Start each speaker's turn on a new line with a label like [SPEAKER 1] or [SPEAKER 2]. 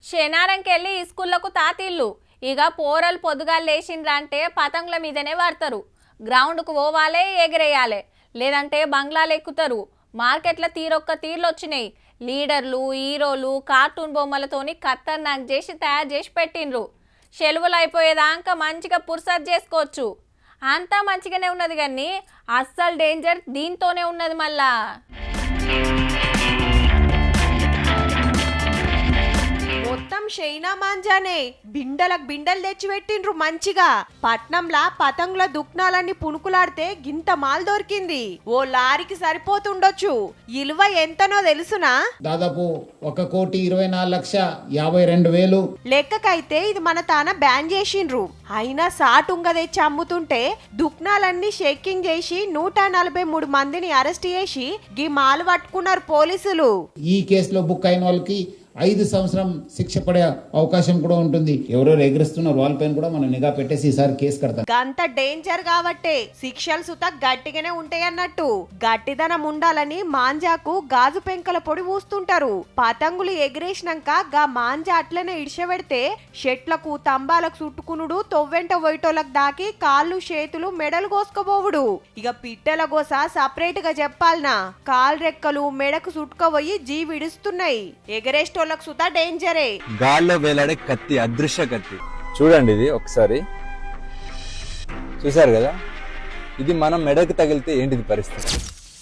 [SPEAKER 1] శనారంకెళ్ళి ఈ స్కూళ్లకు తాతిళ్ళు ఇక పోరలు పొద్దుగాలు లేచిండ్రంటే పతంగుల మీదనే వాడతారు. గ్రౌండ్కు పోవాలే, ఎగిరేయాలి, లేదంటే బంగ్లాలు ఎక్కుతారు. మార్కెట్ల తీరొక్క తీర్లు వచ్చినాయి. లీడర్లు, హీరోలు కార్టూన్ బొమ్మలతోని ఖతర్నాక్ చేసి తయారు చేసి పెట్టిండ్రు. సెలవులు అయిపోయేదాకా మంచిగా పుర్సత్ చేసుకోవచ్చు. అంతా మంచిగానే ఉన్నది కానీ అస్సలు డేంజర్ దీంతోనే ఉన్నది. మళ్ళా
[SPEAKER 2] మొత్తం షైనా మాంజానే బిండలకు బిండలు తెచ్చిపెట్టిండ్రు. మంచిగా పట్నంలా పతంగుల దుక్నాలన్నీ పుణుకులాడితే గింత మాల్ దొరికింది. ఓ లారీకి సరిపోతుండొచ్చు. ఇలువ ఎంతనో తెలుసునా?
[SPEAKER 3] దాదాపు 1,24,52,000
[SPEAKER 2] లెక్కకైతే ఇది మన తాన బ్యాన్ చేసిండ్రు. అయినా సాటుంగ తెచ్చి అమ్ముతుంటే దుక్నాలన్నీ షేకింగ్ చేసి 143 మందిని అరెస్ట్ చేసి గీ మాల్ పట్టుకున్నారు పోలీసులు.
[SPEAKER 3] ఈ కేసులో బుక్ అయిన వాళ్ళకి 5 సంవత్సరం శిక్ష పడే అవకాశం కూడా ఉంటుంది. ఎవరెవరు ఎగిరిస్తున్నారు వాళ్ళపైన కూడా మనం నిఘా పెట్టేసి ఈసారి కేసు కడతాం.
[SPEAKER 2] గంత డేంజర్ కాబట్టే శిక్షలు సుత గట్టిగానే ఉంటాయన్నట్టు. గట్టిదనం ఉండాలని మాంజాకు గాజు పెంకల పొడి పూస్తుంటారు. పతంగులు ఎగిరేసినాక గా మాంజా అట్లనే ఇడిచబెడితే చెట్లకు తంబాలకు చుట్టుకునుడు, తొవ్వెంట పోయేటోళ్ళకి దాకి కాళ్ళు చేతులు మెడలు కోసుకోబోవుడు. ఇక పిట్టెల గోస సపరేట్ గా చెప్పాలనా, కాలు రెక్కలు మెడకు చుట్టుకోబోయి జీవిడుస్తున్నాయి. ఎగరేస్టోళ్ళకు సుత డేంజరే.
[SPEAKER 4] గాల్లో వేలాడే కత్తి, అదృశ్య కత్తి. చూడండి, ఇది ఒకసారి చూసారు కదా, ఇది మనం మెడకు తగిలితే ఏంటిది పరిస్థితి.